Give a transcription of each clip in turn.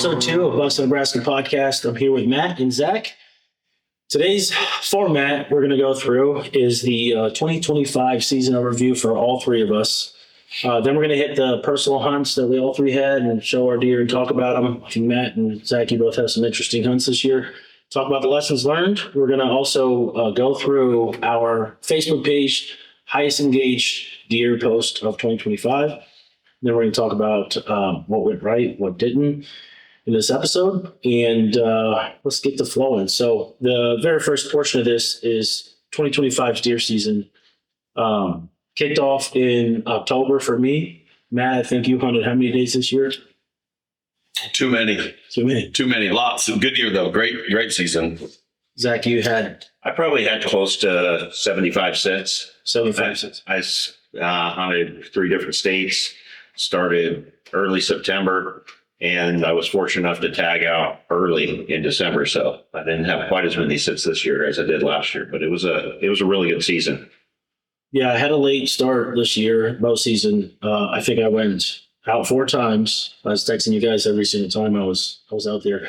episode 2 of Bucks of Nebraska podcast. I'm here with Matt and Zach. Today's format we're going to go through is the 2025 season overview for all three of us. Then we're going to hit the personal hunts that we all three had and show our deer and talk about them. I think Matt and Zach, you both have some interesting hunts this year. Talk about the lessons learned. We're going to also go through our Facebook page, highest engaged deer post of 2025. Then we're going to talk about what went right, what didn't in this episode, and let's get to flowing. So the very first portion of this is 2025's deer season. Kicked off in October for me. Matt, I think you hunted how many days this year? Too many. Lots. Good year, though. Great season. Zach, you had? I probably had close to 75 sets. 75 sets. I hunted 3 different states. Started early September, and I was fortunate enough to tag out early in December. So I didn't have quite as many sits this year as I did last year, but it was a really good season. Yeah, I had a late start this year, bow season. I think I went out 4 times. I was texting you guys every single time I was out there.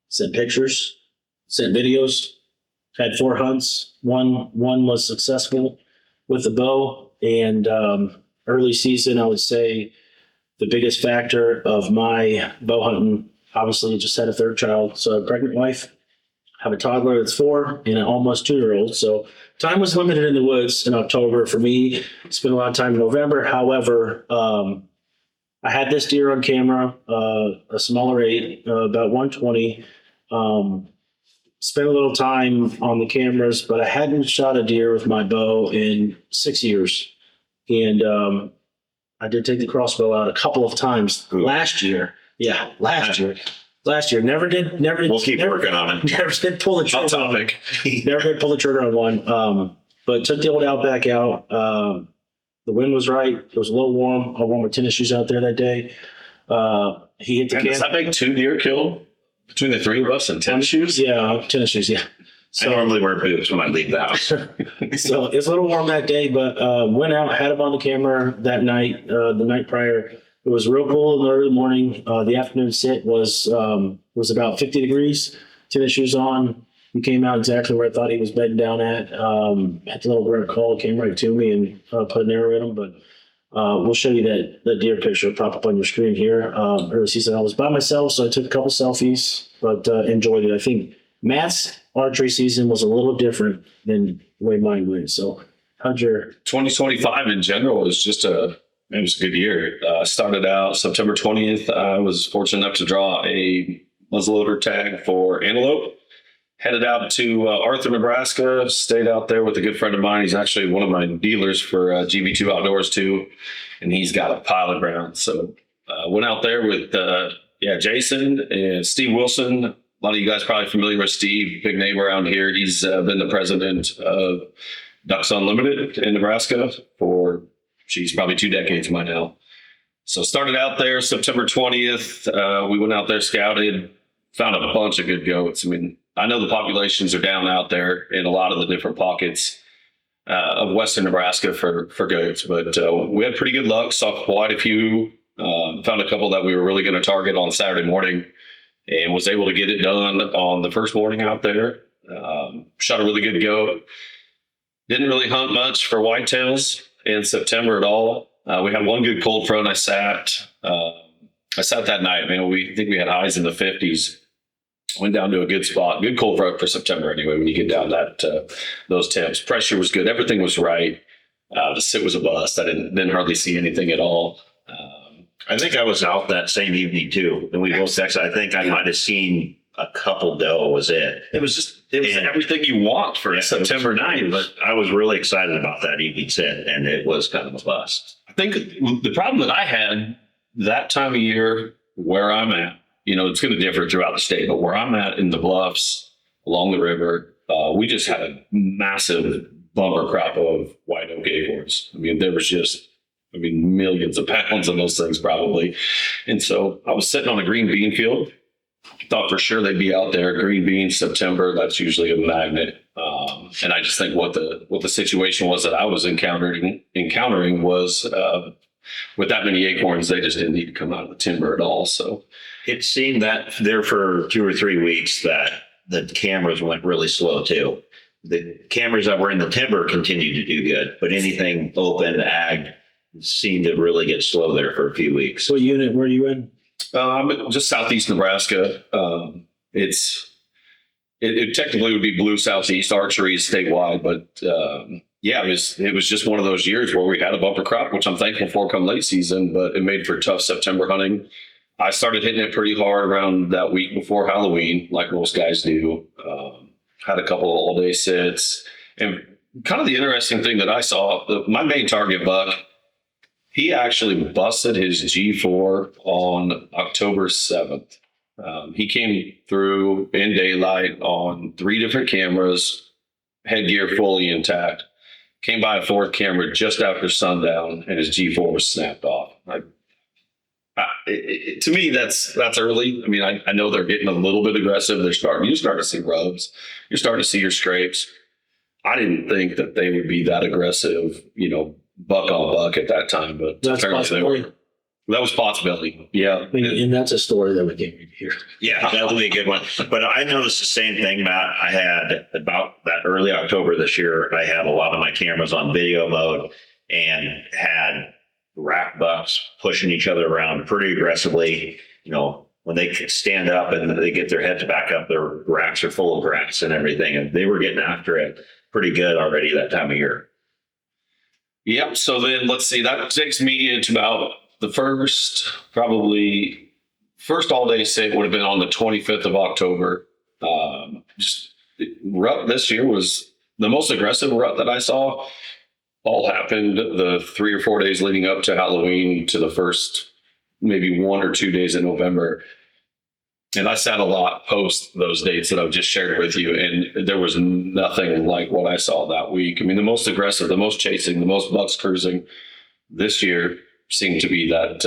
Sent pictures, sent videos, had 4 hunts. One was successful with the bow, and early season, I would say the biggest factor of my bow hunting, obviously just had a 3rd child. So a pregnant wife, have a toddler that's 4 and an almost 2-year-old. So time was limited in the woods in October for me. Spent a lot of time in November. However, I had this deer on camera, a smaller 8, about 120. Spent a little time on the cameras, but I hadn't shot a deer with my bow in 6 years. And I did take the crossbow out a couple of times last year. Yeah, last year. Never did. We'll keep working on it. Never did pull the trigger. Hot topic. Never did pull the trigger on one. But took the old Outback out. The wind was right. It was a little warm. I wore my tennis shoes out there that day. He hit the Does that make 2 deer killed between the 3 of us and tennis shoes? Yeah, tennis shoes. Yeah. So, I normally wear boots when I leave the house. So it was a little warm that day, but went out, had him on the camera that night, the night prior. It was real cool in the early morning. The afternoon sit was about 50 degrees, tennis shoes on. He came out exactly where I thought he was bedding down at. Had the little bird call, came right to me and put an arrow in him. But we'll show you that deer picture pop up on your screen here. Early season, I was by myself, so I took a couple selfies, but enjoyed it. I think Matt's archery season was a little different than the way mine went. So how'd your 2025 in general was it was a good year. Started out September 20th. I was fortunate enough to draw a muzzleloader tag for antelope. Headed out to Arthur, Nebraska. Stayed out there with a good friend of mine. He's actually one of my dealers for GB2 Outdoors too, and he's got a pile of ground. So went out there with Jason and Steve Wilson. A lot of you guys probably familiar with Steve, big name around here. He's been the president of Ducks Unlimited in Nebraska for, probably 2 decades by now. So started out there September 20th. We went out there, scouted, found a bunch of good goats. I mean, I know the populations are down out there in a lot of the different pockets of western Nebraska for goats, but we had pretty good luck, saw quite a few, found a couple that we were really going to target on Saturday morning. And was able to get it done on the first morning out there. Shot a really good goat. Didn't really hunt much for whitetails in September at all. We had one good cold front. I sat that night. Man, I think we had highs in the 50s. Went down to a good spot. Good cold front for September anyway. When you get down those temps, pressure was good. Everything was right. The sit was a bust. I didn't hardly see anything at all. I think I was out that same evening too. And we both texted. I think I might have seen a couple doe was it. It was everything you want for September 9th. But I was really excited about that evening set, and it was kind of a bust. I think the problem that I had that time of year where I'm at, it's going to differ throughout the state, but where I'm at in the bluffs along the river, we just had a massive bumper crop of white oak acorns. I mean, there was millions of pounds of those things probably. And so I was sitting on a green bean field. Thought for sure they'd be out there. Green beans, September, that's usually a magnet. And I just think what the situation was that I was encountering was with that many acorns, they just didn't need to come out of the timber at all. So It seemed that there for 2 or 3 weeks that the cameras went really slow too. The cameras that were in the timber continued to do good, but anything open, ag, seemed to really get slow there for a few weeks. So what unit were you in? I'm just southeast Nebraska. It technically would be blue southeast. Archery is statewide, but yeah, it was just one of those years where we had a bumper crop, which I'm thankful for come late season, but it made for tough September hunting. I started hitting it pretty hard around that week before Halloween, like most guys do. Had a couple of all-day sits. And kind of the interesting thing that I saw, my main target buck, he actually busted his G4 on October 7th. He came through in daylight on 3 different cameras, headgear fully intact. Came by a 4th camera just after sundown, and his G4 was snapped off. To me, that's early. I mean, I know they're getting a little bit aggressive. You start to see rubs. You're starting to see your scrapes. I didn't think that they would be that aggressive, buck on buck at that time, but That's apparently they possible. were. That was possibility. Yeah. And that's a story that we can't read here. Yeah, that would be a good one. But I noticed the same thing, Matt. I had about that early October this year, I had a lot of my cameras on video mode and had rack bucks pushing each other around pretty aggressively. When they stand up and they get their heads back up, their racks are full of grass and everything. And they were getting after it pretty good already that time of year. Yep. So then let's see, that takes me into about the first all day sit would have been on the 25th of October. Rut this year was the most aggressive rut that I saw. All happened the 3 or 4 days leading up to Halloween to the first maybe 1 or 2 days in November. And I sat a lot post those dates that I've just shared with you, and there was nothing like what I saw that week. I mean, the most aggressive, the most chasing, the most bucks cruising this year seemed to be that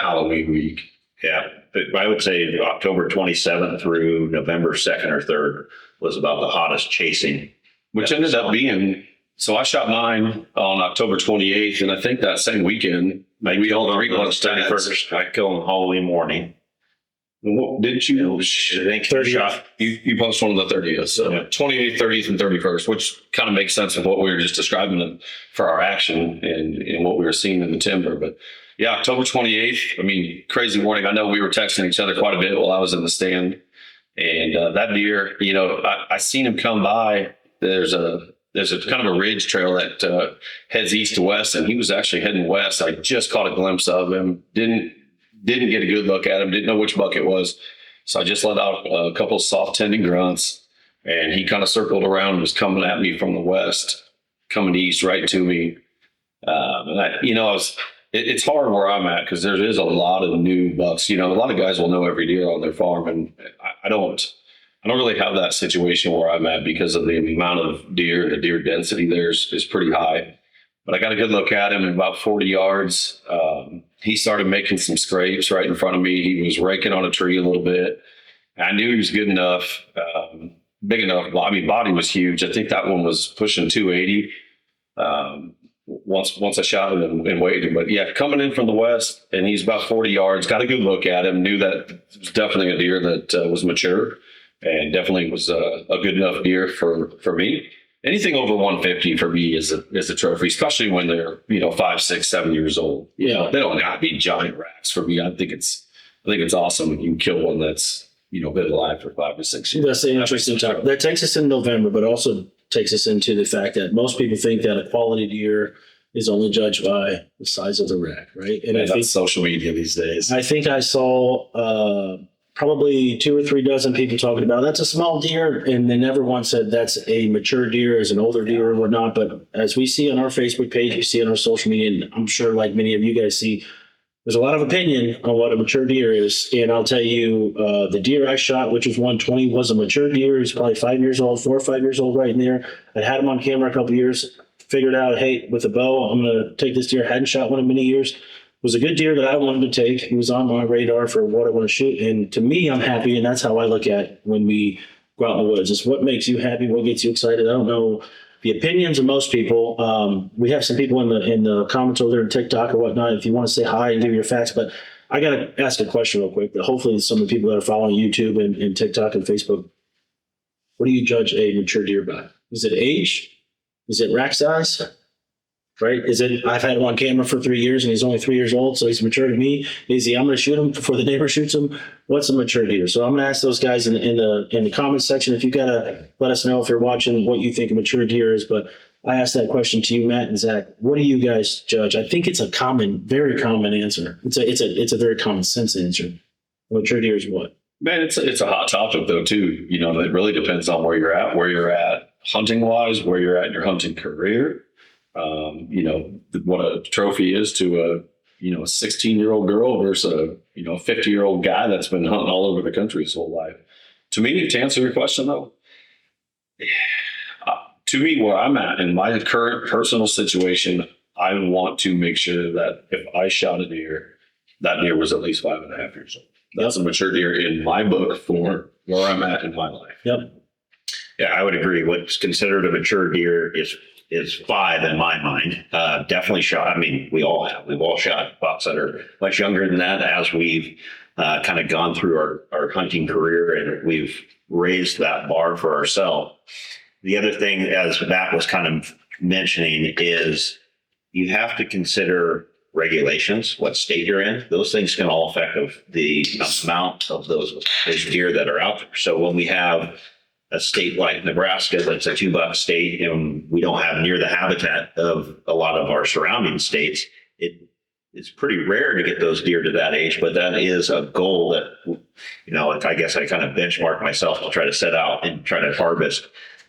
Halloween week. Yeah, but I would say October 27th through November 2nd or 3rd was about the hottest chasing. Which ended up being, so I shot mine on October 28th, and I think that same weekend, we all on three the months 31st. I killed on Halloween morning. Didn't you? I think 30th. shot. You posted one on the 30th, so Yeah. 28th, 30th, and 31st, which kind of makes sense with what we were just describing for our action and what we were seeing in the timber. But yeah, October 28th, I mean, crazy morning. I know we were texting each other quite a bit while I was in the stand. And that deer, I seen him come by. There's a kind of a ridge trail that heads east to west, and he was actually heading west. I just caught a glimpse of him. Didn't get a good look at him. Didn't know which buck it was. So I just let out a couple of soft tending grunts, and he kind of circled around and was coming at me from the west, coming east right to me. It's hard where I'm at because there is a lot of new bucks. A lot of guys will know every deer on their farm, and I don't really have that situation where I'm at because of the amount of deer. The deer density there is pretty high. But I got a good look at him in about 40 yards. He started making some scrapes right in front of me. He was raking on a tree a little bit. I knew he was good enough, big enough. I mean, body was huge. I think that one was pushing 280. Once I shot him and weighed him. But yeah, coming in from the west, and he's about 40 yards, got a good look at him, knew that it was definitely a deer that was mature and definitely was a good enough deer for me. Anything over 150 for me is a trophy, especially when they're 5, 6, 7 years old. Yeah. They don't got to be giant racks for me. I think it's awesome when you can kill one that's been alive for 5 to 6 years. That's the interesting topic. That takes us in November, but also takes us into the fact that most people think that a quality deer is only judged by the size of the rack, right? And I think social media these days. I think I saw probably 2 or 3 dozen people talking about that's a small deer, and they never once said that's a mature deer, as an older deer or whatnot. But as we see on our Facebook page, you see on our social media, and I'm sure like many of you guys see, there's a lot of opinion on what a mature deer is. And I'll tell you, the deer I shot, which was 120, was a mature deer. He's probably 5 years old, 4 or 5 years old right in there. I had him on camera a couple of years, figured out, hey, with a bow, I'm going to take this deer. Hadn't shot one in many years. It was a good deer that I wanted to take. He was on my radar for what I want to shoot. And to me, I'm happy. And that's how I look at when we go out in the woods. It's what makes you happy, what gets you excited. I don't know if the opinions of most people. We have some people in the comments over there on TikTok or whatnot. If you want to say hi and give your facts, but I got to ask a question real quick. That hopefully some of the people that are following YouTube and TikTok and Facebook, what do you judge a mature deer by? Is it age? Is it rack size? Right? Is it, I've had him on camera for 3 years and he's only 3 years old, so he's mature to me. Is he, I'm going to shoot him before the neighbor shoots him? What's a mature deer? So I'm going to ask those guys in the comment section, if you got to let us know if you're watching what you think a mature deer is. But I asked that question to you, Matt and Zach. What do you guys judge? I think it's a common, very common answer. It's a very common sense answer. A mature deer is what? Man, it's a hot topic though too. You know, it really depends on where you're at hunting wise, where you're at in your hunting career. You know, what a trophy is to a 16-year-old girl versus a 50-year-old guy that's been hunting all over the country his whole life. To me, to answer your question though, to me, where I'm at in my current personal situation, I want to make sure that if I shot a deer, that deer was at least 5.5 years old. That's a mature deer in my book for where I'm at in my life. Yep. Yeah, I would agree. What's considered a mature deer is 5 in my mind. Definitely shot. I mean, we've all shot bucks that are much younger than that as we've kind of gone through our hunting career, and we've raised that bar for ourselves. The other thing, as Matt was kind of mentioning, is you have to consider regulations, what state you're in. Those things can all affect the amount of those deer that are out there. So when we have a state like Nebraska that's a 2-buck state and we don't have near the habitat of a lot of our surrounding states, it's pretty rare to get those deer to that age, but that is a goal that, I guess I kind of benchmark myself to try to set out and try to harvest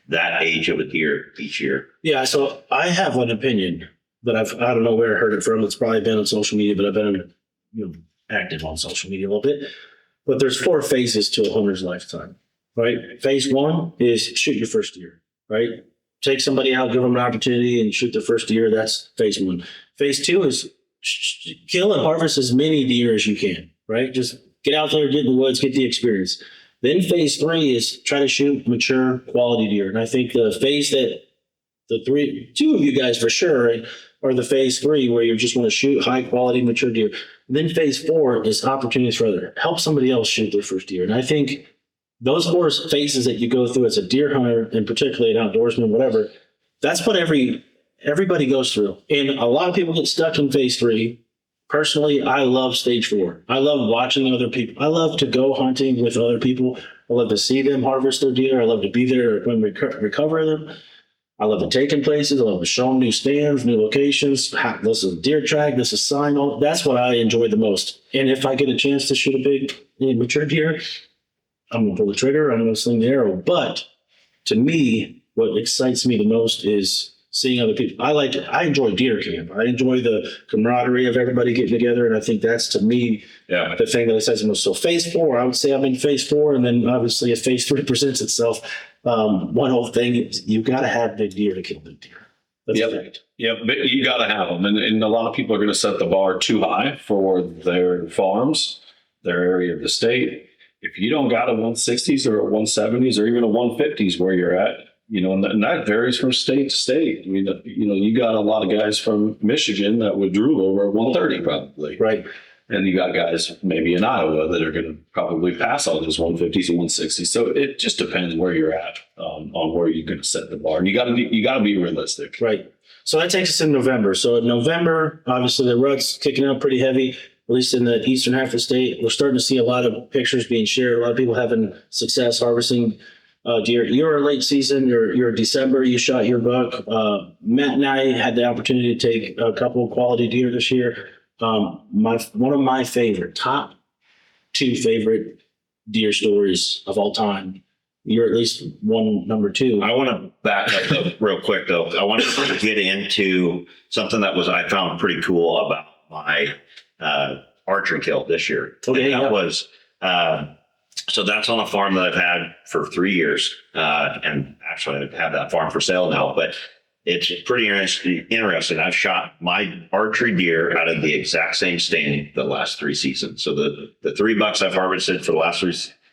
that age of a deer each year. Yeah, so I have an opinion, but I don't know where I heard it from. It's probably been on social media, but I've been active on social media a little bit. But there's 4 phases to a hunter's lifetime, right? Phase 1 is shoot your first deer, right? Take somebody out, give them an opportunity and shoot their first deer. That's phase 1. Phase 2 is kill and harvest as many deer as you can, right? Just get out there, get in the woods, get the experience. Then phase 3 is try to shoot mature quality deer. And I think the phase that two of you guys for sure, right, are the phase 3 where you just want to shoot high quality mature deer. Then phase 4 is opportunities for other. Help somebody else shoot their first deer. And I think those 4 phases that you go through as a deer hunter, and particularly an outdoorsman, whatever, that's what everybody goes through. And a lot of people get stuck in phase 3. Personally, I love stage 4. I love watching other people. I love to go hunting with other people. I love to see them harvest their deer. I love to be there when we recover them. I love to take them places. I love to show them new stands, new locations. This is a deer track. This is sign. That's what I enjoy the most. And if I get a chance to shoot a big mature deer, I'm going to pull the trigger. I'm going to sling the arrow. But to me, what excites me the most is seeing other people. I enjoy deer camp. I enjoy the camaraderie of everybody getting together. And I think that's, to me, the thing that excites me most. So phase 4, I would say I'm in phase 4. And then obviously if phase 3 presents itself, one whole thing is you've got to have big deer to kill big deer. That's a fact. Yep, but you got to have them. And a lot of people are going to set the bar too high for their farms, their area of the state. If you don't got a 160s or a 170s or even a 150s where you're at, and that varies from state to state. I mean, you got a lot of guys from Michigan that would drool over a 130 probably. Right. And you got guys maybe in Iowa that are going to probably pass all those 150s and 160s. So it just depends where you're at on where you're going to set the bar. And you got to be realistic. Right. So that takes us in November. So in November, obviously the rut's kicking out pretty heavy, at least in the eastern half of the state. We're starting to see a lot of pictures being shared. A lot of people having success harvesting deer. You're a late season. You're December. You shot your buck. Matt and I had the opportunity to take a couple of quality deer this year. One of my top 2 favorite deer stories of all time. You're at least number 2. I want to back up though, real quick though. I want to get into something that I found pretty cool about my archery kill this year. Okay, and that was so that's on a farm that I've had for 3 years, and actually I have that farm for sale now. But it's pretty interesting. I've shot my archery deer out of the exact same stand the last 3 seasons. So the 3 bucks I've harvested for the last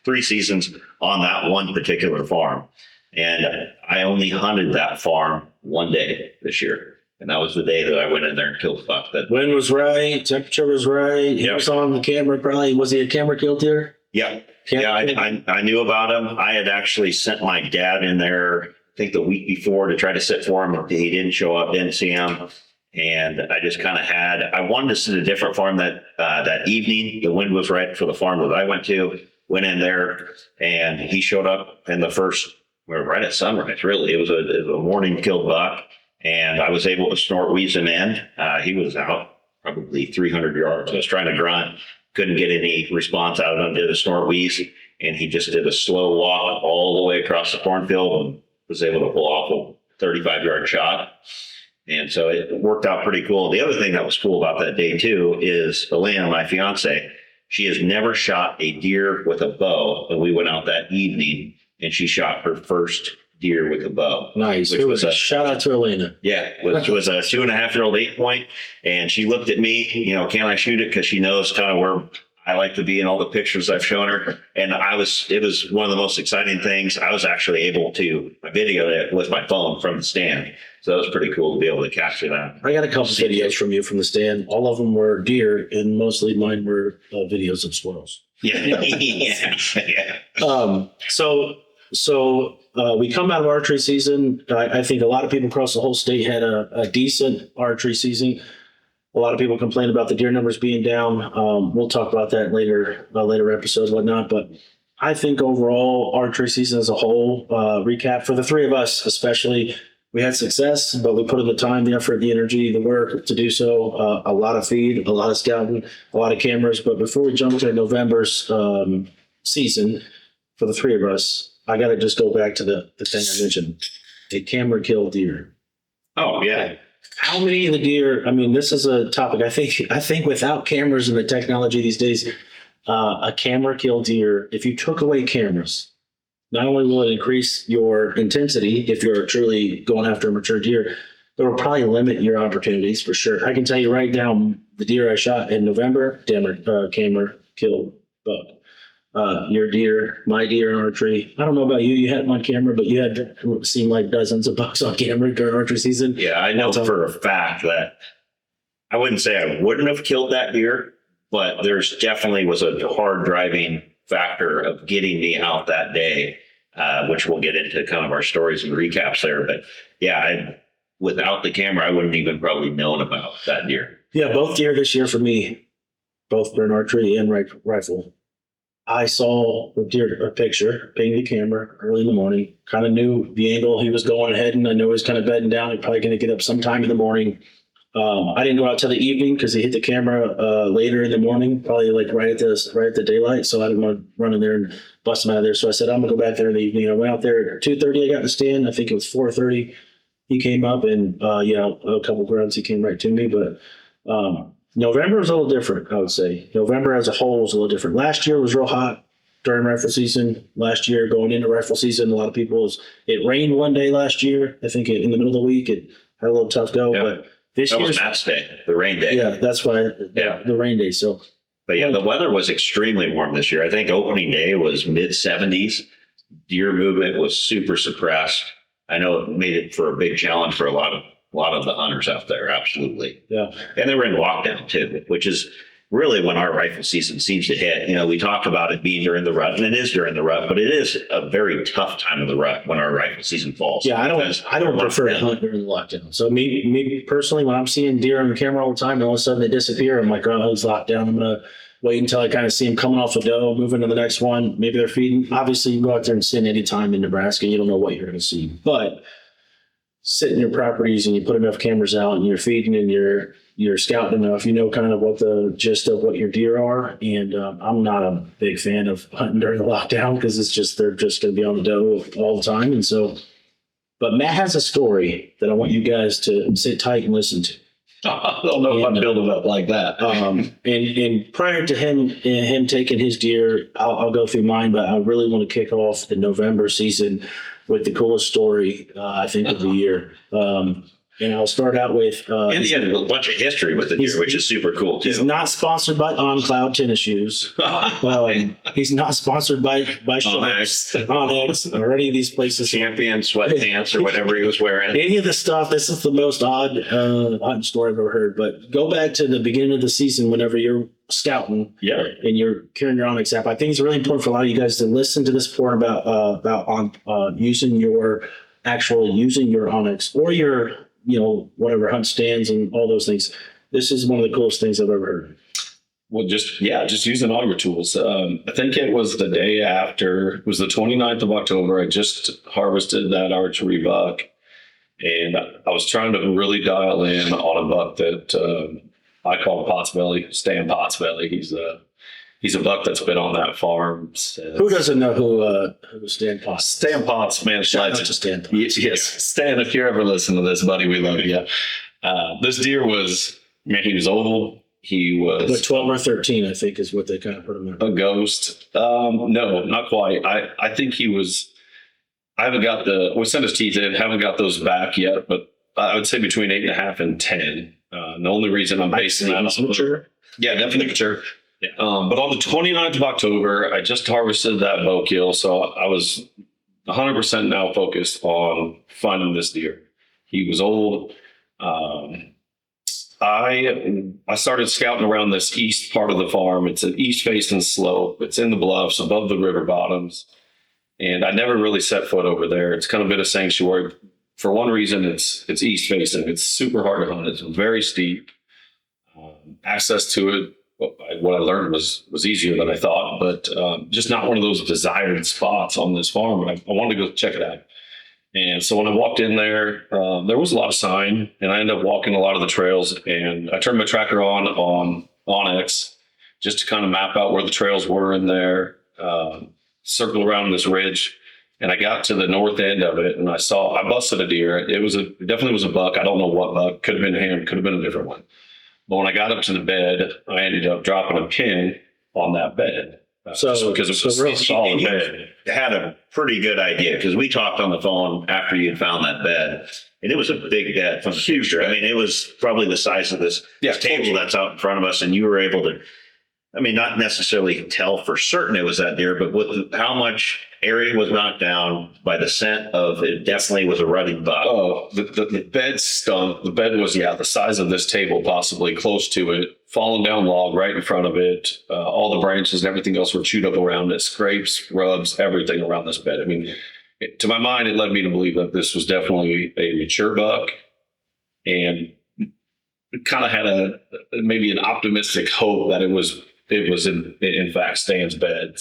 three seasons on that one particular farm. And I only hunted that farm one day this year. And that was the day that I went in there and killed a buck. That Wind was right, temperature was right. He Yep. was on the camera. Probably was he a camera kill deer? Yeah. Camera Yeah, kill? I knew about him. I had actually sent my dad in there, I think the week before, to try to sit for him. He didn't show up, didn't see him. And I just kind of I wanted to sit a different farm that evening. The wind was right for the farm that I went to. Went in there and he showed up in we were right at sunrise, really. It was a morning killed buck. And I was able to snort wheeze him in. He was out probably 300 yards. I was trying to grunt, couldn't get any response out of him, did a snort wheeze. And he just did a slow walk all the way across the cornfield and was able to pull off a 35-yard shot. And so it worked out pretty cool. The other thing that was cool about that day too is Elena, my fiance, she has never shot a deer with a bow. And we went out that evening and she shot her first deer with a bow. Nice. Which It was was a shout out to Elena. Yeah, which was a 2.5-year-old 8-point. And she looked at me, can I shoot it? Because she knows kind of where I like to be in all the pictures I've shown her. And it was one of the most exciting things. I was actually able to video it with my phone from the stand. So that was pretty cool to be able to capture that. I got a couple videos from you from the stand. All of them were deer, and mostly mine were videos of squirrels. Yeah. Yeah. So we come out of archery season. I think a lot of people across the whole state had a decent archery season. A lot of people complain about the deer numbers being down. We'll talk about that later episodes, whatnot. But I think overall archery season as a whole, recap for the three of us, especially, we had success, but we put in the time, the effort, the energy, the work to do so. A lot of feed, a lot of scouting, a lot of cameras. But before we jump to November's season for the three of us, I got to just go back to the thing I mentioned, a camera kill deer. Oh, yeah. How many of the deer? I mean, this is a topic. I think without cameras and the technology these days, a camera kill deer, if you took away cameras, not only will it increase your intensity if you're truly going after a mature deer, it will probably limit your opportunities for sure. I can tell you right now, the deer I shot in November, camera kill buck. Your deer, my deer in archery. I don't know about you. You had them on camera, but you had seemed like dozens of bucks on camera during archery season. Yeah, I know for a fact that I wouldn't say I wouldn't have killed that deer, but there's definitely was a hard driving factor of getting me out that day, which we'll get into kind of our stories and recaps there. But yeah, without the camera, I wouldn't even probably known about that deer. Yeah, both deer this year for me, both during archery and rifle. I saw the deer, a picture, pinged the camera early in the morning, kind of knew the angle he was going ahead, and I knew he was kind of bedding down. He's probably going to get up sometime in the morning. I didn't go out till the evening because he hit the camera later in the morning, probably like right at the daylight. So I didn't want to run in there and bust him out of there. So I said, I'm gonna go back there in the evening. I went out there at 2:30. I got in the stand. I think it was 4:30. He came up and a couple grunts. He came right to me. But November was a little different, I would say. November as a whole was a little different. Last year was real hot during rifle season. Last year going into rifle season, a lot of it rained one day last year. I think in the middle of the week it had a little tough go, Yeah. but this That year, was Matt's day, the rain day. yeah, that's why. Yeah. The rain day. So, But yeah, the weather was extremely warm this year. I think opening day was mid 70s. Deer movement was super suppressed. I know it made it for a big challenge for a lot of the hunters out there. Absolutely. yeah, And they were in lockdown too, which is really when our rifle season seems to hit. We talk about it being during the rut, and it is during the rut, but it is a very tough time of the rut when our rifle season falls. yeah. I don't prefer to lockdown. hunt during the lockdown. So me personally, when I'm seeing deer on the camera all the time, and all of a sudden they disappear, I'm like, oh, it's locked down. I'm gonna wait until I kind of see them coming off the doe, moving to the next one. Maybe they're feeding. Obviously, you can go out there and sit anytime in Nebraska. You don't know what you're going to see, but sit in your properties and you put enough cameras out and you're feeding and you're scouting enough, you know kind of what the gist of what your deer are. And I'm not a big fan of hunting during the lockdown because they're just going to be on the doe all the time. And so, but Matt has a story that I want you guys to sit tight and listen to. I don't know if I'm building up like that. And prior to him taking his deer, I'll go through mine, but I really want to kick off the November season with the coolest story, I think, of the year. And I'll start out with. And he had a bunch of history with the deer, which is super cool too. He's not sponsored by On Cloud tennis shoes. He's not sponsored by Onyx or any of these places. Champion sweatpants or whatever he was wearing. Any of the stuff. This is the most odd story I've ever heard. But go back to the beginning of the season whenever you're scouting, and you're carrying your Onyx app. I think it's really important for a lot of you guys to listen to this report about using your Onyx or your whatever hunt stands and all those things. This is one of the coolest things I've ever heard. Well, just using all your tools. I think it was the day after, it was the 29th of October. I just harvested that archery buck, and I was trying to really dial in on a buck that I call Pottsbelly, Stan Pottsbelly. He's a buck that's been on that farm. Who doesn't know who Stan Potts? Stan Potts, man. Shout out to Stan Potts. Yes, Stan, if you're ever listening to this, buddy, we love you. This deer was, man, he was old. He was But 12 or 13, I think, is what they kind of put him in. a ghost. No, not quite. I think he was, I haven't got we sent his teeth in, haven't got those back yet, but I would say between 8.5 and 10. The only reason I'm basing that on mature. Yeah, definitely mature. Yeah. But on the 29th of October, I just harvested that bow kill. So I was 100% now focused on finding this deer. He was old. I started scouting around this east part of the farm. It's an east facing slope. It's in the bluffs above the river bottoms. And I never really set foot over there. It's kind of been a sanctuary. For one reason, it's east facing. It's super hard to hunt. It's very steep. Access to it, what I learned was easier than I thought, but just not one of those desired spots on this farm. I wanted to go check it out. And so when I walked in there, there was a lot of sign, and I ended up walking a lot of the trails, and I turned my tracker on Onyx just to kind of map out where the trails were in there, circle around this ridge. And I got to the north end of it, and I busted a deer. It definitely was a buck. I don't know what buck. Could have been him. Could have been a different one. But when I got up to the bed, I ended up dropping a pin on that bed. Just because it was a solid bed. Had a pretty good idea because we talked on the phone after you had found that bed, and it was a big bed from the picture. I mean, it was probably the size of this table that's out in front of us, and you were able to, not necessarily tell for certain it was that deer, but with how much area was knocked down by the scent of it, definitely was a rutting buck. Oh, the bed stunk. The bed was, the size of this table, possibly close to it, fallen down log right in front of it. All the branches and everything else were chewed up around it, scrapes, rubs, everything around this bed. To my mind, it led me to believe that this was definitely a mature buck, and kind of had maybe an optimistic hope that it was in fact Stan's bed.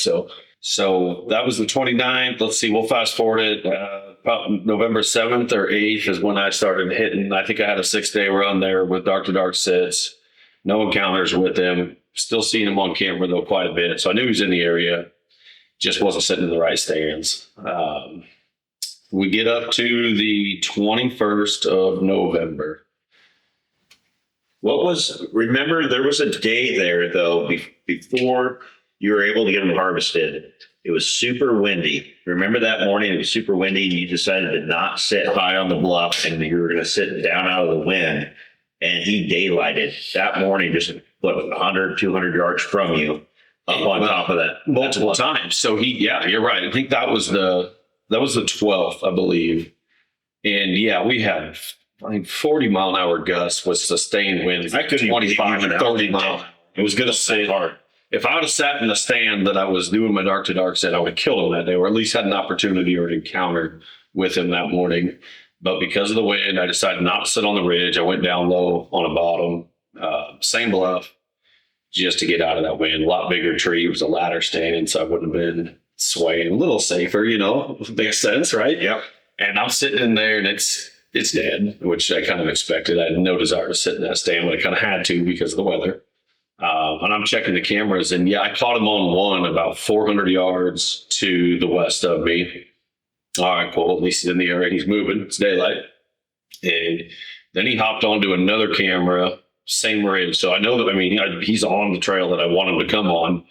So that was the 29th. Let's see, we'll fast forward it. About November 7th or 8th is when I started hitting. I think I had a 6-day run there with dark to dark sits. No encounters with him. Still seeing him on camera, though, quite a bit. So I knew he was in the area. Just wasn't sitting in the right stands. We get up to the 21st of November. Remember, there was a day there, though, before you were able to get them harvested. It was super windy. Remember that morning? It was super windy, and you decided to not sit high on the bluff, and you were going to sit down out of the wind. And he daylighted that morning, just 100, 200 yards from you, up on top of that multiple times. So you're right. I think that was the 12th, I believe. And we had 40-mile-an-hour gusts with sustained winds. I couldn't 25 and 30 miles. It was going to stay hard. If I would have sat in the stand that I was doing my dark to dark set, I would have killed him that day, or at least had an opportunity or an encounter with him that morning. But because of the wind, I decided not to sit on the ridge. I went down low on a bottom, same bluff, just to get out of that wind. A lot bigger tree. It was a ladder stand, so I wouldn't have been swaying. A little safer, makes sense, right? Yep. And I'm sitting in there, and it's dead, which I kind of expected. I had no desire to sit in that stand, but I kind of had to because of the weather. And I'm checking the cameras, and I caught him on one about 400 yards to the west of me. All right, cool. At least he's in the area. He's moving. It's daylight. And then he hopped onto another camera, same ridge. So I know that, he's on the trail that I want him to come on.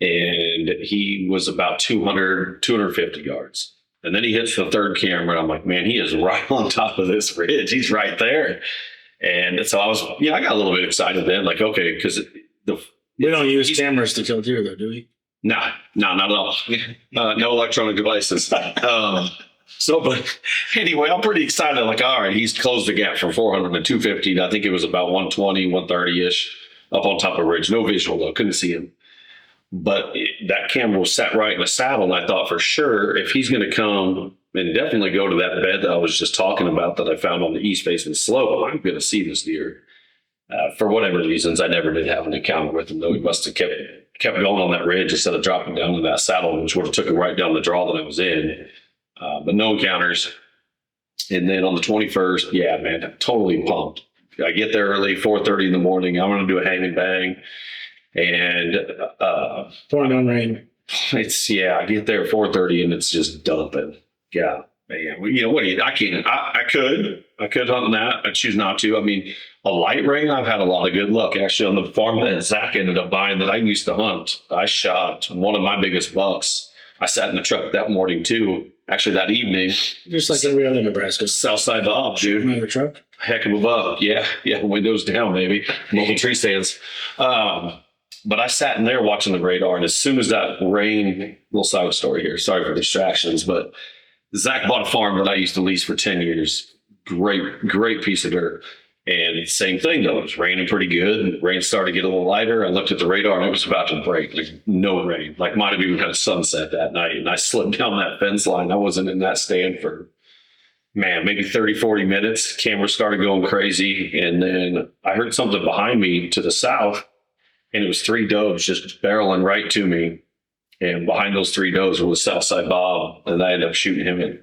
And he was about 200, 250 yards. And then he hits the third camera, and I'm like, man, he is right on top of this ridge. He's right there. And so I got a little bit excited then, like, okay, because We don't use cameras to kill deer, though, do we? No, not at all. No electronic devices. But anyway, I'm pretty excited. Like, all right, he's closed the gap from 400 to 250. I think it was about 120, 130-ish up on top of the ridge. No visual, though. Couldn't see him. But that camera was sat right in the saddle, and I thought for sure if he's going to come and definitely go to that bed that I was just talking about that I found on the east facing slope, I'm going to see this deer. For whatever reasons, I never did have an encounter with him, though. He must have kept going on that ridge instead of dropping down in that saddle, which would have took him right down the draw that I was in. But no encounters. And then on the 21st, yeah, man, I'm totally pumped. I get there early, 4:30 in the morning. I'm going to do a hang and bang. And Pouring on rain. I get there at 4:30 and it's just dumping. Yeah, man. Well, you know what? I could hunt in that. I choose not to. I mean, a light rain, I've had a lot of good luck. Actually, on the farm that Zach ended up buying that I used to hunt, I shot one of my biggest bucks. I sat in the truck that morning too. Actually, that evening. Just like every other Nebraska. Southside Bob, dude. Remember the truck? Heck of a buck. Yeah. Windows down, maybe. Mobile tree stands. But I sat in there watching the radar, and as soon as that rain, little side story here, sorry for distractions, but Zach bought a farm that I used to lease for 10 years. Great piece of dirt. And same thing, though. It was raining pretty good. Rain started to get a little lighter. I looked at the radar, and it was about to break. Like, no rain. Like, might have even had a sunset that night. And I slipped down that fence line. I wasn't in that stand for, man, maybe 30, 40 minutes. Camera started going crazy. And then I heard something behind me to the south, and it was 3 does just barreling right to me. And behind those 3 does was Southside Bob. And I ended up shooting him at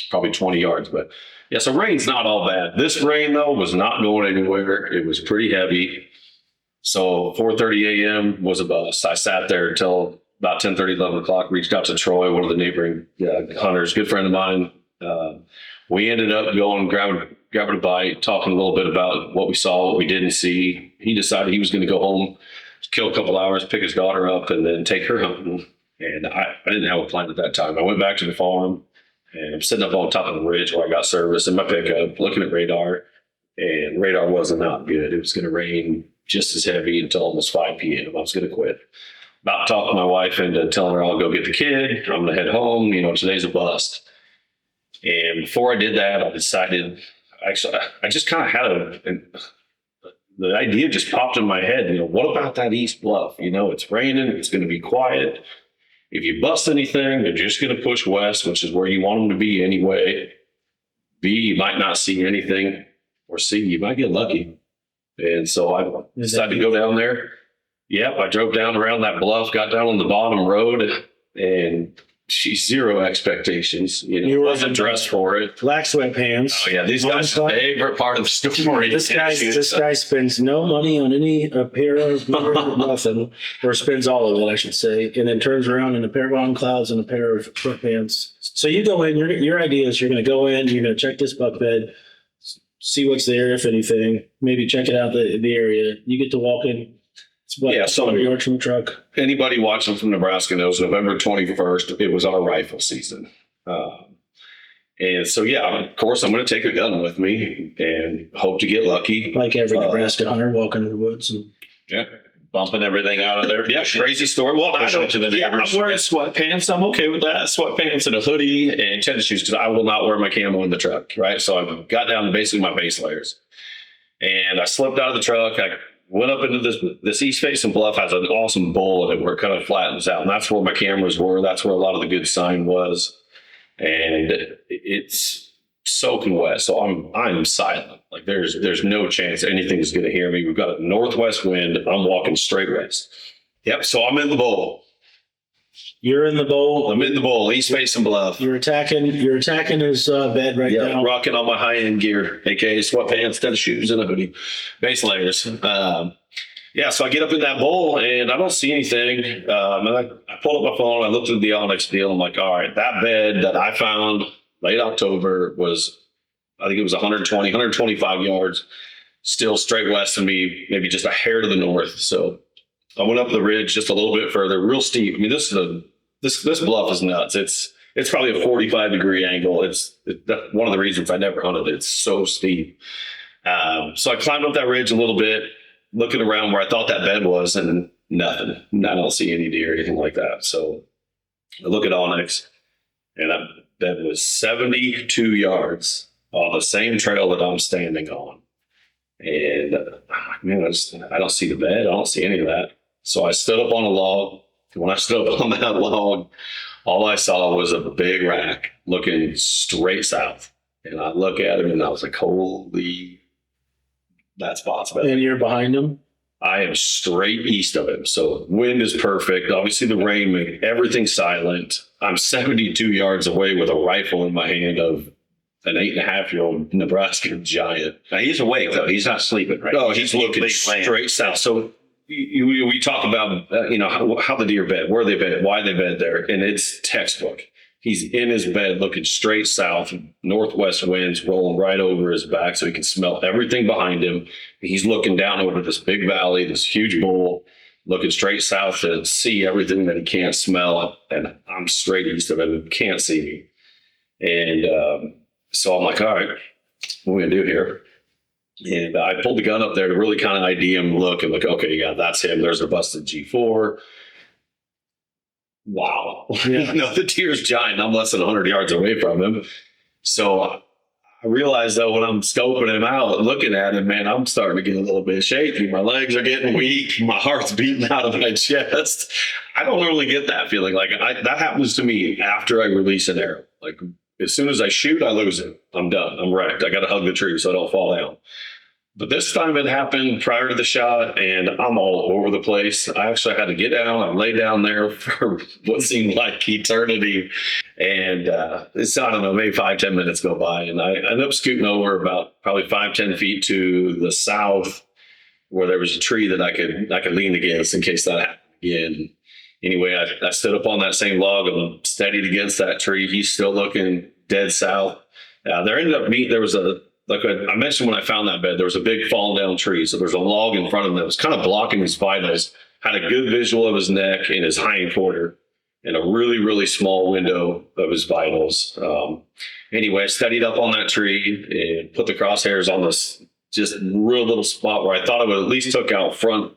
probably 20 yards. But yeah, so rain's not all bad. This rain, though, was not going anywhere. It was pretty heavy. So 4:30 a.m. was a bust. I sat there until about 10:30, 11 o'clock, reached out to Troy, one of the neighboring hunters, good friend of mine. We ended up going, grabbing a bite, talking a little bit about what we saw, what we didn't see. He decided he was going to go home, kill a couple hours, pick his daughter up, and then take her hunting. And I didn't have a plan at that time. I went back to the farm. And I'm sitting up on top of the ridge where I got service in my pickup, looking at radar, and radar wasn't not good. It was going to rain just as heavy until almost 5 p.m. I was going to quit. About to talk my wife into telling her I'll go get the kid. I'm going to head home. Today's a bust. And before I did that, I decided, actually, I just kind of had the idea just popped in my head. What about that East Bluff? It's raining. It's going to be quiet. If you bust anything, they're just going to push west, which is where you want them to be anyway. B, you might not see anything. Or C, you might get lucky. And so I decided to go down there. Yep, I drove down around that bluff, got down on the bottom road, and she's zero expectations. You wasn't dressed for it. Black sweatpants. Oh, yeah, these guys' favorite part of the story. This guy spends no money on any apparel, nothing, or spends all of it, I should say, and then turns around in a pair of on clouds and a pair of sweatpants. So you go in, your idea is you're going to go in, you're going to check this buck bed, see what's there, if anything, maybe check it out the area. You get to walk in. So yards from the truck. Anybody watching from Nebraska knows November 21st, it was our rifle season. And so, of course, I'm going to take a gun with me and hope to get lucky. Like every Nebraska hunter walking in the woods. And bumping everything out of there. Yeah, crazy story. Well, I'm wearing sweatpants. I'm okay with that. Sweatpants and a hoodie and tennis shoes because I will not wear my camo in the truck, right? So I got down to basically my base layers. And I slipped out of the truck. I went up into this east facing bluff, has an awesome bowl in it where it kind of flattens out. And that's where my cameras were. That's where a lot of the good sign was. And it's soaking wet. So I'm silent. Like there's no chance anything's going to hear me. We've got a northwest wind. I'm walking straight west. Yep. So I'm in the bowl. You're in the bowl. I'm in the bowl, east facing bluff. You're attacking his bed right now. Rocking on my high end gear, aka sweatpants, tennis shoes, and a hoodie, base layers. So I get up in that bowl and I don't see anything. And I pulled up my phone. I looked at the Onyx deal. I'm like, all right, that bed that I found late October was, I think it was 120, 125 yards, still straight west of me, maybe just a hair to the north. So I went up the ridge just a little bit further, real steep. I mean, this bluff is nuts. it's probably a 45-degree angle. It's one of the reasons I never hunted it. It's so steep. So I climbed up that ridge a little bit, looking around where I thought that bed was, and nothing. I don't see any deer or anything like that. So I look at Onyx, and that bed was 72 yards on the same trail that I'm standing on. And I'm like, man, I don't see the bed. I don't see any of that. So I stood up on a log. When I stood up on that log, all I saw was a big rack looking straight south. And I look at him and I was like, holy, that spot's better. And you're behind him? I am straight east of him. So wind is perfect. Obviously the rain made everything silent. I'm 72 yards away with a rifle in my hand of an 8.5-year-old Nebraska giant. Now he's awake though. He's not sleeping, right? No, he's looking straight south. So we talk about, how the deer bed, where they bed, why they bed there. And it's textbook. He's in his bed looking straight south, northwest winds rolling right over his back so he can smell everything behind him. He's looking down over this big valley, this huge bowl, looking straight south to see everything that he can't smell. And I'm straight east of him, can't see me. And so I'm like, all right, what are we going to do here? And I pulled the gun up there to really kind of ID him, look, and like, okay, yeah, that's him. There's a busted G4. Wow. Yeah. The deer's giant. I'm less than 100 yards away from him. So I realized, though, when I'm scoping him out, looking at him, man, I'm starting to get a little bit shaky. My legs are getting weak. My heart's beating out of my chest. I don't normally get that feeling. Like that happens to me after I release an arrow. Like as soon as I shoot, I lose it. I'm done. I'm wrecked. I got to hug the tree so I don't fall down. But this time it happened prior to the shot, and I'm all over the place. I actually had to get down. I lay down there for what seemed like eternity. And it's, I don't know, maybe 5-10 minutes go by. And I ended up scooting over about probably 5-10 feet to the south where there was a tree that I could lean against in case that happened again. Anyway, I stood up on that same log and steadied against that tree. He's still looking dead south. There ended up being, there was like I mentioned when I found that bed, there was a big fallen down tree. So there's a log in front of him that was kind of blocking his vitals, had a good visual of his neck and his hind quarter, and a really, really small window of his vitals. Anyway, I steadied up on that tree and put the crosshairs on this just real little spot where I thought I would at least took out front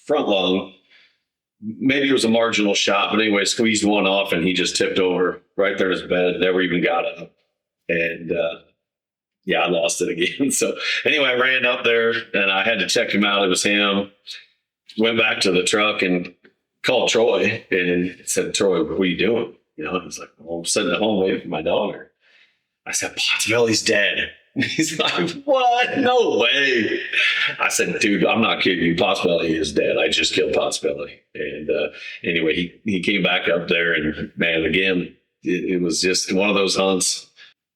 lung. Maybe it was a marginal shot, but anyway, squeezed one off and he just tipped over right there in his bed, never even got up. And, yeah, I lost it again. So anyway, I ran up there and I had to check him out. It was him. Went back to the truck and called Troy and said, Troy, what are you doing? He's like, well, I'm sitting at home waiting for my daughter. I said, Pottsville's dead. He's like, what? No way. I said, dude, I'm not kidding you. Pottsville is dead. I just killed Pottsville. And anyway, he came back up there and man, again, it was just one of those hunts.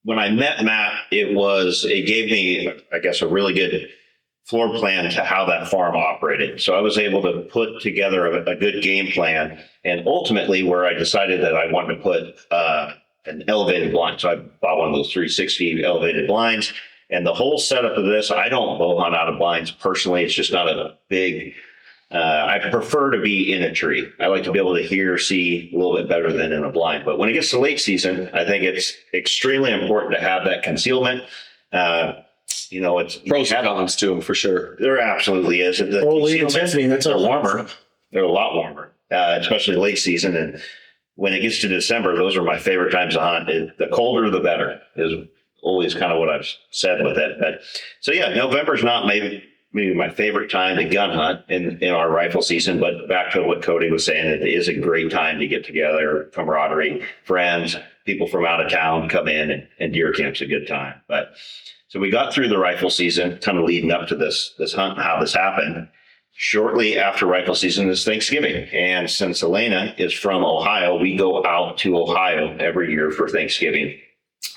When I met Matt, it gave me, I guess, a really good floor plan to how that farm operated. So I was able to put together a good game plan, and ultimately where I decided that I wanted to put an elevated blind. So I bought one of those 360 elevated blinds, and the whole setup of this, I don't bow hunt out of blinds personally. It's just not a big, I prefer to be in a tree. I like to be able to hear, see a little bit better than in a blind. But when it gets to late season, I think it's extremely important to have that concealment. It's Pros and cons to them for sure. There absolutely is. Holy intensity, that's they're warmer. They're a lot warmer, especially late season. And when it gets to December, those are my favorite times to hunt. The colder, the better is always kind of what I've said with it. But so yeah, November's not maybe my favorite time to gun hunt in our rifle season, but back to what Cody was saying, it is a great time to get together, camaraderie, friends, people from out of town come in, and deer camp's a good time. But so we got through the rifle season, kind of leading up to this hunt and how this happened. Shortly after rifle season is Thanksgiving. And since Elena is from Ohio, we go out to Ohio every year for Thanksgiving.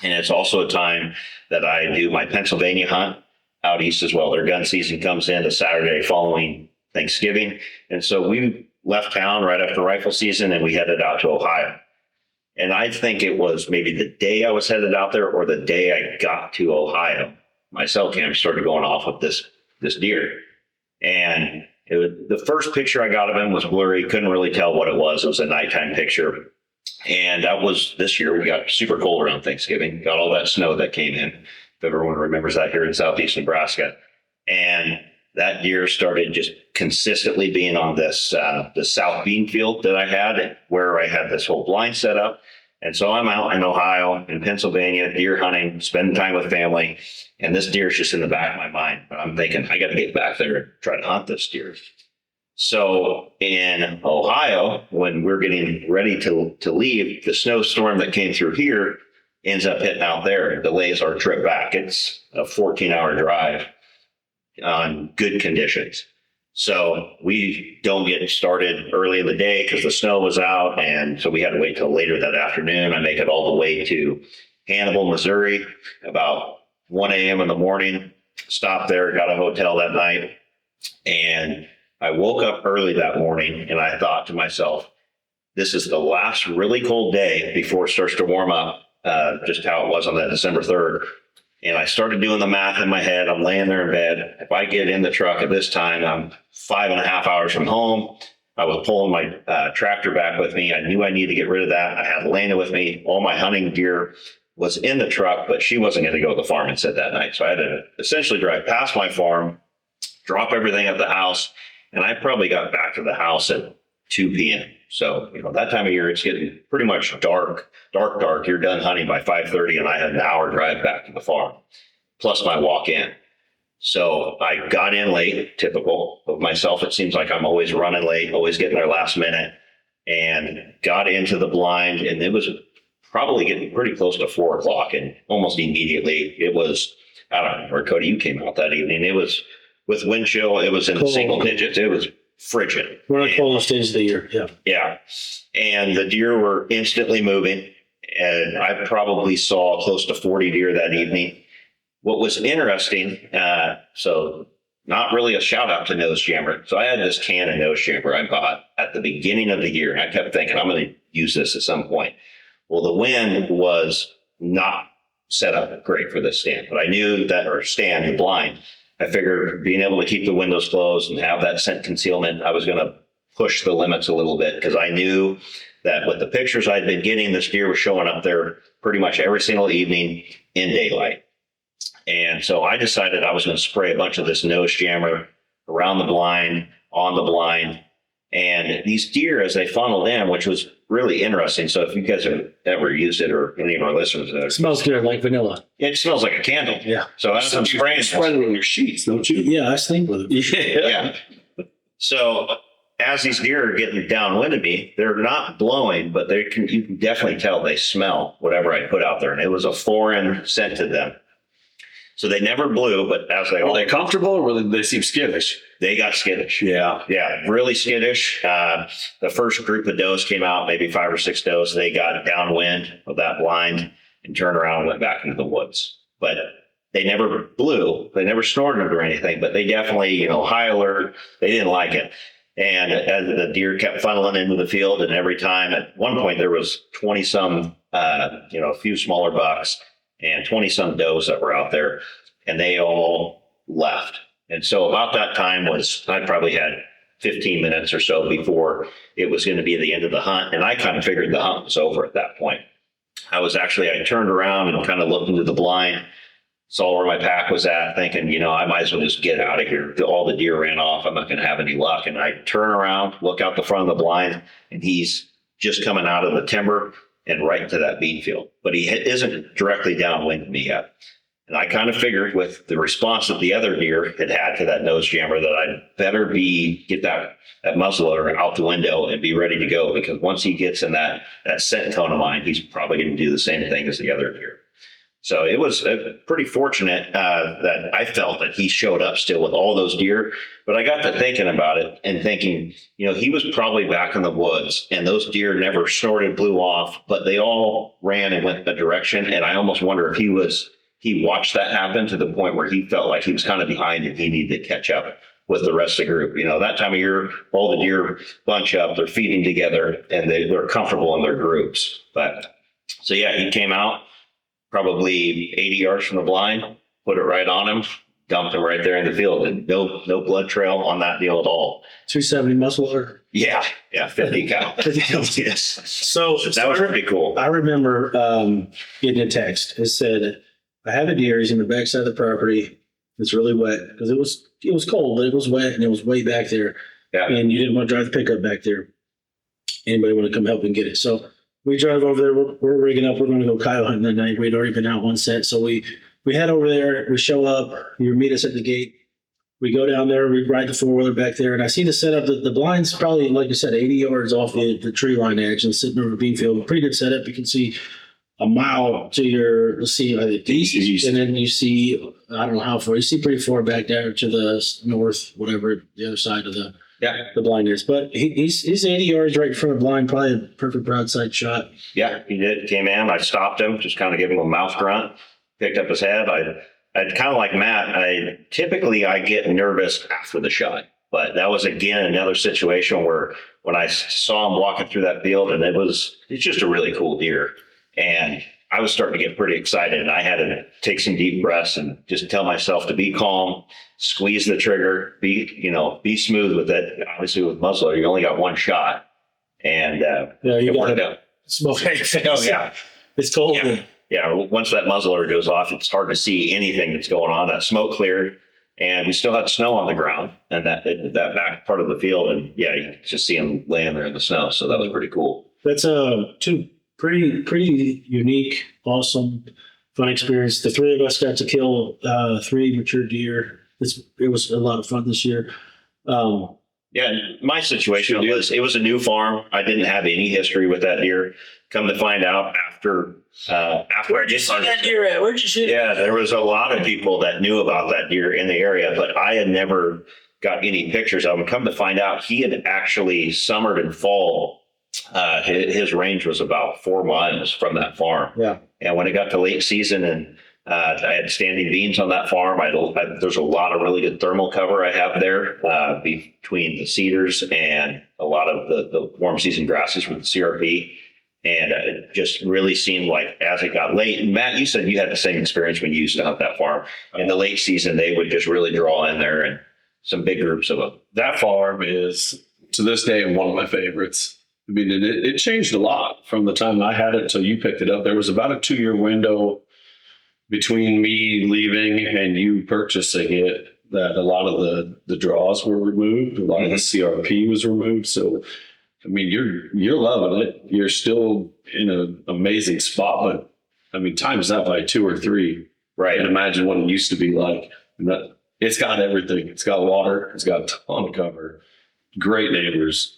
And it's also a time that I do my Pennsylvania hunt out east as well. Their gun season comes in the Saturday following Thanksgiving. And so we left town right after rifle season and we headed out to Ohio. And I think it was maybe the day I was headed out there or the day I got to Ohio, my cell cam started going off with this deer. And the first picture I got of him was blurry. Couldn't really tell what it was. It was a nighttime picture. And that was this year. We got super cold around Thanksgiving, got all that snow that came in. If everyone remembers that here in southeast Nebraska. And that deer started just consistently being on this the south bean field that I had, where I had this whole blind set up. And so I'm out in Ohio, in Pennsylvania, deer hunting, spending time with family, and this deer is just in the back of my mind. But I'm thinking, I got to get back there and try to hunt this deer. So in Ohio, when we're getting ready to leave, the snowstorm that came through here ends up hitting out there. It delays our trip back. It's a 14-hour drive on good conditions. So we don't get started early in the day because the snow was out. And so we had to wait till later that afternoon. I make it all the way to Hannibal, Missouri, about 1 a.m. in the morning, stopped there, got a hotel that night. And I woke up early that morning and I thought to myself, this is the last really cold day before it starts to warm up, just how it was on that December 3rd. And I started doing the math in my head. I'm laying there in bed. If I get in the truck at this time, I'm 5.5 hours from home. I was pulling my tractor back with me. I knew I needed to get rid of that. I had Lena with me. All my hunting gear was in the truck, but she wasn't going to go to the farm and sit that night. So I had to essentially drive past my farm, drop everything at the house, and I probably got back to the house at 2 p.m. So, that time of year, it's getting pretty much dark. You're done hunting by 5:30, and I had an hour drive back to the farm, plus my walk in. So I got in late, typical of myself. It seems like I'm always running late, always getting there last minute, and got into the blind, and it was probably getting pretty close to 4 o'clock, and almost immediately it was, I don't know, or Cody, you came out that evening. It was with wind chill. It was in Cold. Single digits. It was frigid. We're in the coldest days of the year. Yeah. Yeah. And the deer were instantly moving. And I probably saw close to 40 deer that evening. What was interesting, so not really a shout out to nose jammer. So I had this can of nose jammer I bought at the beginning of the year. And I kept thinking, I'm going to use this at some point. Well, the wind was not set up great for this stand, but I knew that, or stand, the blind, I figured being able to keep the windows closed and have that scent concealment, I was going to push the limits a little bit, because I knew that with the pictures I'd been getting, this deer was showing up there pretty much every single evening in daylight. And so I decided I was going to spray a bunch of this nose jammer around the blind, on the blind. And these deer, as they funneled in, which was really interesting. So if you guys have ever used it, or any of our listeners, It smells good, like vanilla. it smells like a candle. Yeah. So as I'm spraying, Spread it on your sheets, don't you? Yeah, I sleep with it. yeah. So as these deer are getting downwind of me, they're not blowing, but you can definitely tell they smell whatever I put out there. And it was a foreign scent to them. So they never blew, but as they Were all, they comfortable, or did they seem skittish? they got skittish. Yeah. Yeah, really skittish. The first group of does came out, maybe 5 or 6 does. They got downwind of that blind and turned around and went back into the woods. But they never blew. They never snorted or anything, but they definitely, high alert. They didn't like it. And as the deer kept funneling into the field, and every time, at one point there was 20 some, a few smaller bucks and 20 some does that were out there, and they all left. And so about that time I probably had 15 minutes or so before it was going to be the end of the hunt. And I kind of figured the hunt was over at that point. I turned around and kind of looked into the blind, saw where my pack was at, thinking, I might as well just get out of here. All the deer ran off. I'm not going to have any luck. And I turn around, look out the front of the blind, and he's just coming out of the timber and right to that bean field. But he isn't directly downwind of me yet. And I kind of figured, with the response that the other deer had to that nose jammer, that I'd better get that muzzleloader out the window and be ready to go, because once he gets in that scent cone of mine, he's probably going to do the same thing as the other deer. So it was pretty fortunate that I felt that he showed up still with all those deer. But I got to thinking about it and thinking, he was probably back in the woods, and those deer never snorted, blew off, but they all ran and went a direction. And I almost wonder if he watched that happen to the point where he felt like he was kind of behind and he needed to catch up with the rest of the group. That time of year, all the deer bunch up, they're feeding together, and they're comfortable in their groups. So yeah, he came out probably 80 yards from the blind, put it right on him, dumped him right there in the field, and no blood trail on that deal at all. 270 muzzleloader. Yeah, 50 cal. Yes. So That was pretty cool. I remember getting a text. It said, "I have a deer. He's in the backside of the property. It's really wet because it was cold, but it was wet and it was way back there. Yeah. And you didn't want to drive the pickup back there. Anybody want to come help and get it?" So we drive over there. We're rigging up. We're going to go coyote hunting that night. We'd already been out one set, so we head over there. We show up. You meet us at the gate. We go down there. We ride the 4-wheeler back there, and I see the setup. The blind's probably, like you said, 80 yards off the tree line edge and sitting over a bean field. Pretty good setup. You can see a mile to your, let's see, east, and then you see, I don't know how far. You see pretty far back there to the north, whatever the other side of the blind is. But he's 80 yards right in front of the blind. Probably a perfect broadside shot. Yeah, he did. Came in. I stopped him, just kind of gave him a mouth grunt, picked up his head. I'd kind of like Matt. I get nervous after the shot, but that was again another situation where when I saw him walking through that field, and it's just a really cool deer, and I was starting to get pretty excited, and I had to take some deep breaths and just tell myself to be calm, squeeze the trigger, be smooth with it. Obviously, with muzzleloader, you only got one shot, and You it got worked out. smoke. Oh yeah. It's cold. Yeah. Yeah, once that muzzleloader goes off, it's hard to see anything that's going on. That smoke cleared, and we still had snow on the ground and that back part of the field. And yeah, you could just see him laying there in the snow. So that was pretty cool. That's two pretty unique, awesome, fun experience. The three of us got to kill 3 mature deer. It was a lot of fun this year. Yeah, my situation was it was a new farm. I didn't have any history with that deer. Come to find out after Where'd you see that deer at? Where'd you shoot it? Yeah, there was a lot of people that knew about that deer in the area, but I had never got any pictures of him. Come to find out, he had actually summered and fall. His range was about 4 miles from that farm. Yeah. And when it got to late season and I had standing beans on that farm, there's a lot of really good thermal cover I have there between the cedars and a lot of the warm season grasses with the CRP. And it just really seemed like as it got late, and Matt, you said you had the same experience when you used to hunt that farm. In the late season, they would just really draw in there and some big groups of them. That farm is, to this day, one of my favorites. I mean, it changed a lot from the time I had it till you picked it up. There was about a 2-year window between me leaving and you purchasing it that a lot of the draws were removed. A lot of the CRP was removed. So, I mean, you're loving it. You're still in an amazing spot, but I mean, times that by 2 or 3. Right. And imagine what it used to be like. It's got everything. It's got water. It's got a ton of cover. Great neighbors.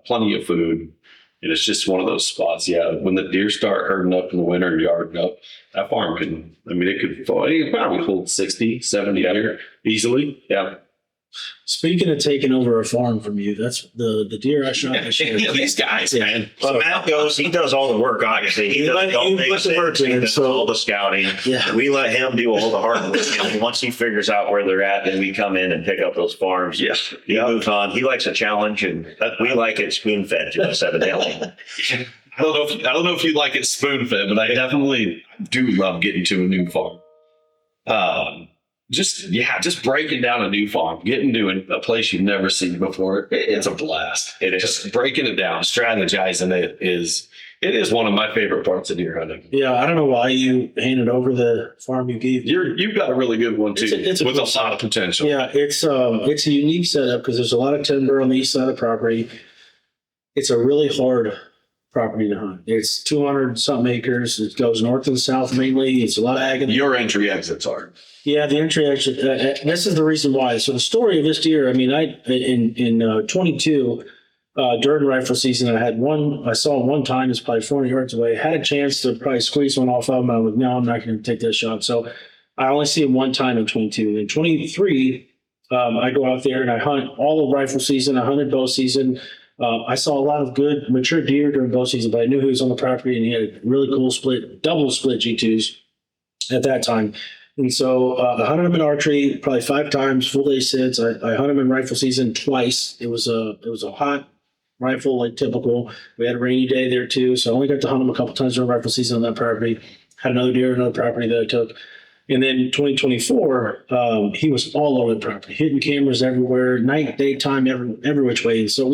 Plenty of food. And it's just one of those spots. Yeah. When the deer start herding up in the winter and yarding up, that farm it probably hold 60, 70 deer easily. Yeah. Speaking of taking over a farm from you, that's the deer I shot this year. These guys, man. Well, Matt he does all the work, obviously. He does the work, he does all the scouting. Yeah. We let him do all the hard work. And once he figures out where they're at, then we come in and pick up those farms. Yeah. He moves on. He likes a challenge, and we like it spoon-fed to us, evidently. I don't know if you like it spoon fed, but I definitely do love getting to a new farm. Just breaking down a new farm, getting to a place you've never seen before. It's a blast. It is. Just breaking it down, strategizing it is one of my favorite parts of deer hunting. Yeah, I don't know why you handed over the farm you gave. You've got a really good one too, it's with a lot of potential. Yeah, it's a unique setup because there's a lot of timber on the east side of the property. It's a really hard property to hunt. It's 200 something acres. It goes north and south mainly. It's a lot of ag. Your entry exits are. Yeah, the entry exit. This is the reason why. So the story of this deer. I mean, in 22 during rifle season, I saw him one time. It's probably 400 yards away. Had a chance to probably squeeze one off of him. I was like, no, I'm not going to take that shot. So I only see him one time in 22. In 23, I go out there and I hunt all of rifle season. I hunted bow season. I saw a lot of good mature deer during bow season, but I knew he was on the property and he had a really cool double split G2s at that time. And so I hunted him in archery probably 5 times, full day sits. I hunted him in rifle season twice. It was a hot rifle, like typical. We had a rainy day there too, so I only got to hunt him a couple times during rifle season on that property. Had another deer on another property that I took. And then 2024, he was all over the property, hitting cameras everywhere, night, daytime, every which way. And so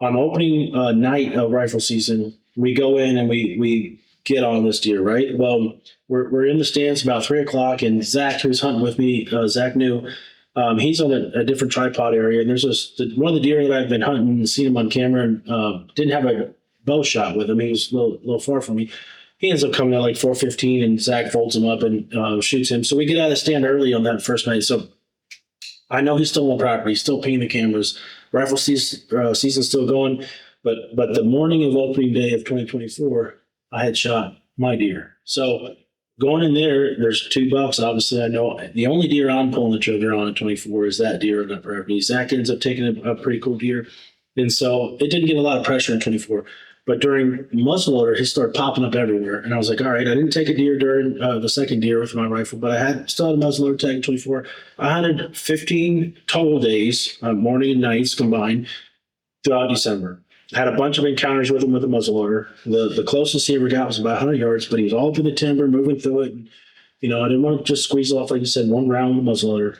on opening night of rifle season, we go in and we get on this deer, right? Well, we're in the stands about 3 o'clock, and Zach, who's hunting with me, Zach knew, he's on a different tripod area. And there's one of the deer that I've been hunting and seen him on camera, and didn't have a bow shot with him. He was a little far from me. He ends up coming at like 4:15, and Zach folds him up and shoots him. So we get out of the stand early on that first night. So I know he's still on the property. He's still pinging the cameras. Rifle season's still going. But the morning of opening day of 2024, I had shot my deer. So going in there's 2 bucks. Obviously, I know the only deer I'm pulling the trigger on at 24 is that deer on that property. Zach ends up taking a pretty cool deer. And so it didn't get a lot of pressure in 24. But during muzzleloader, he started popping up everywhere. And I was like, all right, I didn't take a deer during the second deer with my rifle, but I still had a muzzleloader tag in 24. I hunted 15 total days, morning and nights combined, throughout December. Had a bunch of encounters with him with a muzzleloader. The closest he ever got was about 100 yards, but he was all through the timber, moving through it. And, I didn't want to just squeeze off, like you said, one round with a muzzleloader.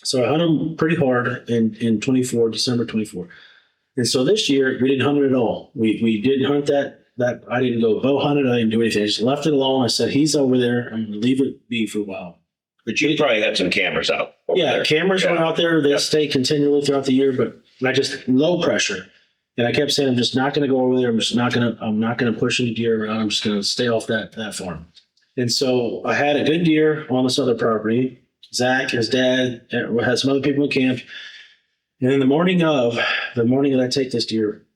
So I hunted him pretty hard in 24, December 24. And so this year, we didn't hunt it at all. We didn't hunt that. I didn't go bow hunt it. I didn't do anything. I just left it alone. I said, he's over there. I'm going to leave it be for a while. But you probably had some cameras out. Yeah, cameras were out there. They stay continually throughout the year, but I just low pressure. And I kept saying, I'm just not going to go over there. I'm not going to push any deer around. I'm just going to stay off that farm. And so I had a good deer on this other property. Zach, his dad, had some other people in camp. And in the morning that I take this deer,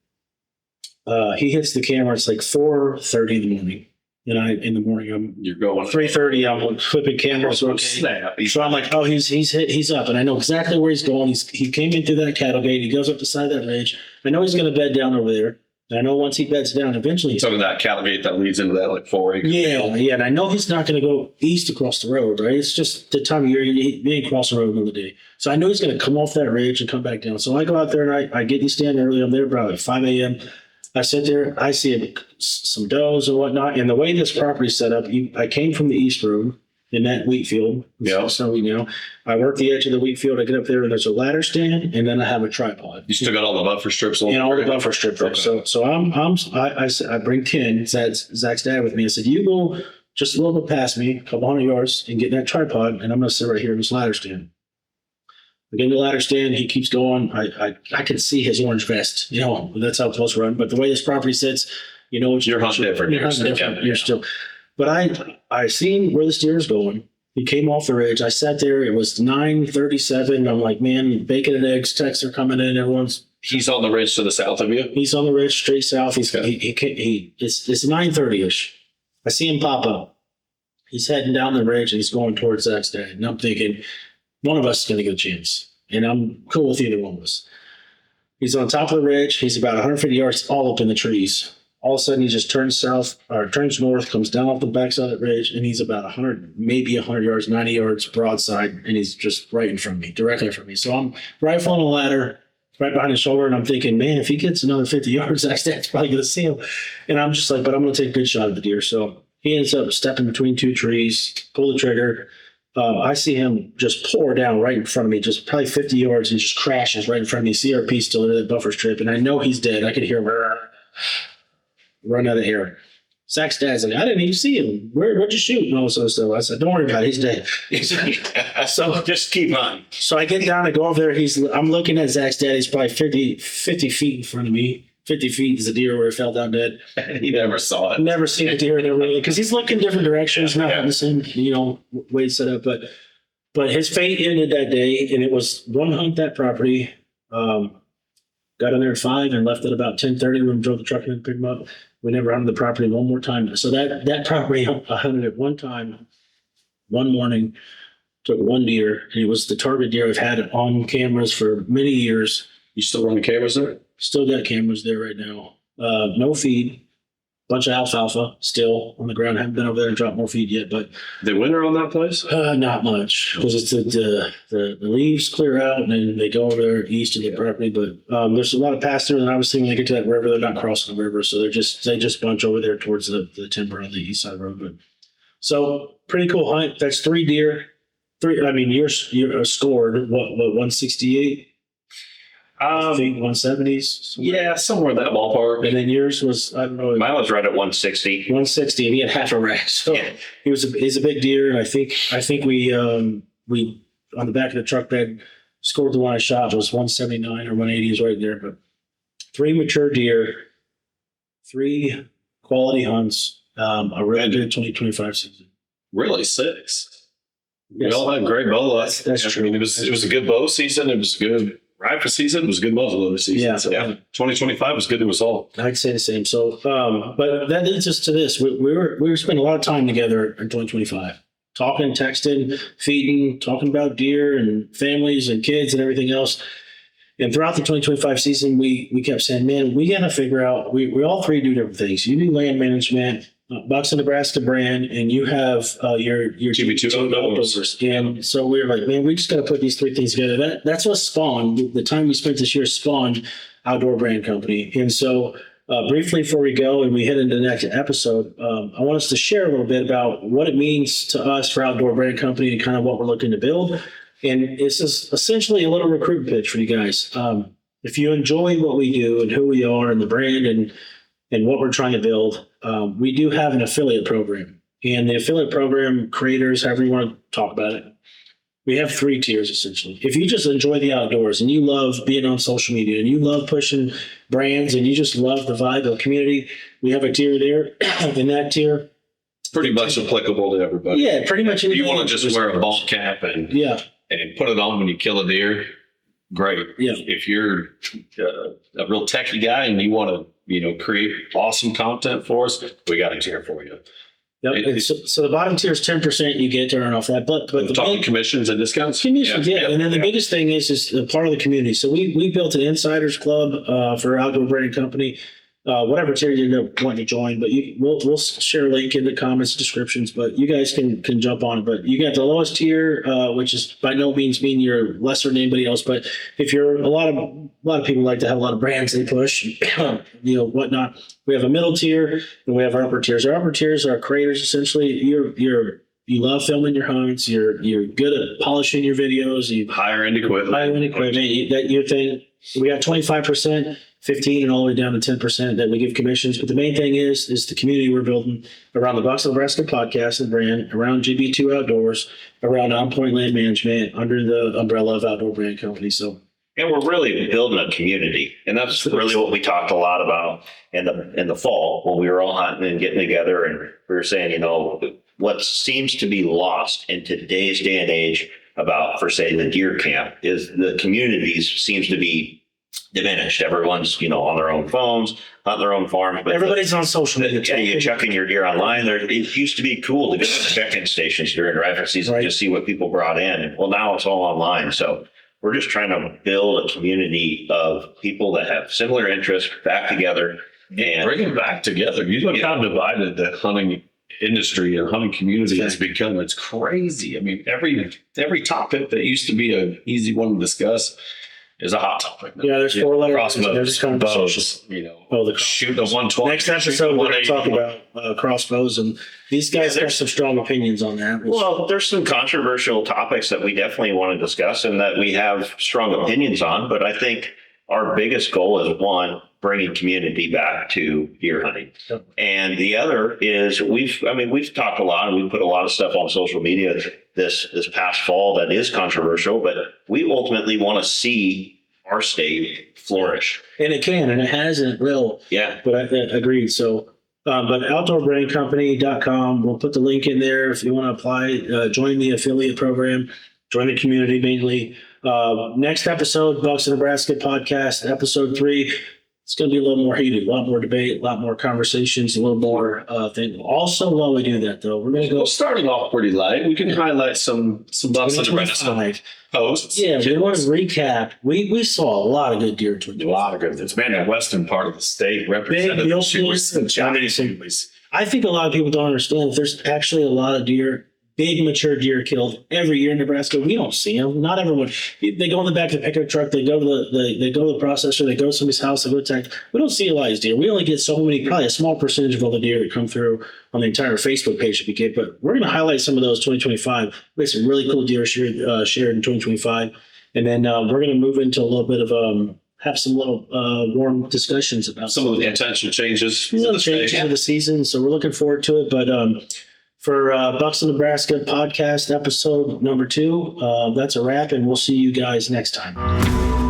he hits the camera. It's like 4:30 in the morning. And in the morning, You're going 3:30. I'm flipping cameras. Okay. snap. So I'm like, oh, he's up, and I know exactly where he's going. He came in through that cattle gate. He goes up the side of that ridge. I know he's going to bed down over there. And I know once he beds down, eventually he's Some of that cattle gate that leads into that like 4 acre. yeah. And I know he's not going to go east across the road, right? It's just the time of year he ain't cross the road in the day. So I know he's going to come off that ridge and come back down. So I go out there and I get you stand early. I'm there probably 5 a.m. I sit there. I see some does and whatnot. And the way this property's set up, I came from the east road in that wheat field. Yeah. So I work the edge of the wheat field. I get up there and there's a ladder stand, and then I have a tripod. You still got all the buffer strips on. And all the buffer strip there. Okay. So I bring Ken, Zach's dad, with me. I said, you go just a little bit past me, a couple hundred yards, and get in that tripod, and I'm going to sit right here in this ladder stand. I get in the ladder stand. He keeps going. I can see his orange vest. That's how close we're running. But the way this property sits, You're hunting different. You're hunting different. You're still. But I seen where the steer is going. He came off the ridge. I sat there. It was 9:37. I'm like, man, bacon and eggs. Texts are coming in. He's on the ridge to the south of you. He's on the ridge straight south. It's 9:30ish. I see him pop up. He's heading down the ridge and he's going towards Zach's dad. And I'm thinking, one of us is going to get a chance. And I'm cool with either one of us. He's on top of the ridge. He's about 150 yards all up in the trees. All of a sudden, he just turns north, comes down off the backside of the ridge, and he's about 100, maybe 100 yards, 90 yards broadside, and he's just right in front of me, directly in front of me. So I'm rifling a ladder right behind his shoulder, and I'm thinking, man, if he gets another 50 yards, that's probably going to see him. And I'm just like, but I'm going to take a good shot at the deer. So he ends up stepping between 2 trees, pull the trigger. I see him just pour down right in front of me, just probably 50 yards, and just crashes right in front of me. CRP still in that buffer strip, and I know he's dead. I could hear him run out of air. Zach's dad's like, I didn't even see him. Where'd you shoot? And all this other stuff. I said, don't worry about it. He's dead. So just keep on. So I get down, I go over there. I'm looking at Zach's dad. He's probably 50 feet in front of me. 50 feet is a deer where he fell down dead. He never saw it. Never seen a deer because he's looking different directions, not in the same way it's set up. But his fate ended that day, and it was one hunt that property. Got in there at 5 and left at about 10:30 when we drove the truck in and picked him up. We never hunted the property one more time. So that property I hunted it one time, one morning, took one deer, and it was the target deer I've had on cameras for many years. You still running cameras there? Still got cameras there right now. No feed, bunch of alfalfa still on the ground. Haven't been over there and dropped more feed yet, but They winter on that place? not much because it's the leaves clear out and then they go over there east of the property. But there's a lot of pasture, and obviously when they get to that river, they're not crossing the river, so they just bunch over there towards the timber on the east side of the road. But So pretty cool hunt. That's 3 deer. You're scored what 168? I think 170s. Yeah, somewhere in that ballpark. And then yours was, I don't know, Mine was right at 160. 160, and he had half a rack. So Yeah. he's a big deer, and I think we on the back of the truck bed scored the one I shot was 179 or 180 is right there. But 3 mature deer, 3 quality hunts, a really good 2025 season. Really 6. Yes. We all had great bow luck. That's true. I mean, it was a good bow season. It was a good rifle season. It was a good muzzleloader season. Yeah. So, 2025 was good to us all. I'd say the same. So, but that leads us to this. We were spending a lot of time together in 2025, talking, texting, feeding, talking about deer and families and kids and everything else. And throughout the 2025 season, we kept saying, man, we got to figure out, we all 3 do different things. You do land management, Bucks of Nebraska brand, and you have your GB2 outdoors. And so we were like, man, we just got to put these 3 things together. That's what spawned, the time we spent this year spawned Outdoor Brand Company. And so briefly before we go and we head into the next episode, I want us to share a little bit about what it means to us for Outdoor Brand Company and kind of what we're looking to build. And this is essentially a little recruit pitch for you guys. If you enjoy what we do and who we are and the brand and what we're trying to build, we do have an affiliate program. And the affiliate program creators, however you want to talk about it, we have 3 tiers essentially. If you just enjoy the outdoors and you love being on social media and you love pushing brands and you just love the vibe of the community, we have a tier there. In that tier, Pretty much applicable to everybody. yeah, pretty much. If you want to just wear a ball cap and put it on when you kill a deer, great. Yeah. If you're a real techie guy and you want to, create awesome content for us, we got a tier for you. Yep. And so the bottom tier is 10% you get to earn off that. But We're the talking main commissions and discounts. commissions, yeah. And then the biggest thing is a part of the community. So we built an insiders club for Outdoor Branding Company. Whatever tier you end up wanting to join, but we'll share a link in the comments, descriptions, but you guys can jump on it. But you got the lowest tier, which is by no means mean you're lesser than anybody else. But if you're a lot of people like to have a lot of brands they push, whatnot. We have a middle tier and we have our upper tiers. Our upper tiers are creators. Essentially, you love filming your hunts. You're good at polishing your videos. You Higher end equipment. that your thing. We got 25%, 15, and all the way down to 10% that we give commissions. But the main thing is the community we're building around the Bucks of Nebraska podcast and brand, around GB2 Outdoors, around On Point Land Management, under the umbrella of Outdoor Brand Company. So, And we're really building a community. And that's really what we talked a lot about in the fall when we were all hunting and getting together. And we were saying, what seems to be lost in today's day and age about, for say, the deer camp is the communities seems to be diminished. Everyone's, on their own phones, on their own farms. But everybody's on social media. Yeah, you're chucking your deer online. It used to be cool to go to check-in stations during rifle season to see what people brought in. Well, now it's all online. So we're just trying to build a community of people that have similar interests back together. And Bring them back together. You look how divided the hunting industry and hunting community has become. It's crazy. I mean, every topic that used to be an easy one to discuss is a hot topic now. Yeah, there's 4 letters. Crossbows, There's bows, the shoot a 120. next episode we're going to talk about crossbows, and these guys have some strong opinions on that. well, there's some controversial topics that we definitely want to discuss and that we have strong opinions on. But I think our biggest goal is, one, bringing community back to deer hunting. Yep. And the other is we've talked a lot and we put a lot of stuff on social media this past fall that is controversial, but we ultimately want to see our state flourish. And it can, and it has, and it will. Yeah. But I agreed. So, but outdoorbrandcompany.com, we'll put the link in there if you want to apply, join the affiliate program, join the community mainly. Next episode, Bucks of Nebraska podcast, episode 3. It's going to be a little more heated, a lot more debate, a lot more conversations, a little more thing. Also, while we do that, though, we're going to go. Well, starting off pretty light, we can highlight some Bucks of Nebraska 25. posts. Yeah, we want to recap. We saw a lot of good deer. A lot of good. It's been the western part of the state represented. Big Some giant families. I think a lot of people don't understand that there's actually a lot of deer big mature deer killed every year in Nebraska. We don't see them. Not everyone. They go in the back of the pickup truck. They go to they go to the processor. They go to somebody's house. They go to tag. We don't see a lot of these deer. We only get so many, probably a small percentage of all the deer that come through on the entire Facebook page that we get. But we're going to highlight some of those 2025. We had some really cool deer shared in 2025, and then we're going to move into a little bit of have some little warm discussions about Some of the potential changes. changes of the season. So we're looking forward to it. But for Bucks of Nebraska podcast episode number 2, that's a wrap, and we'll see you guys next time.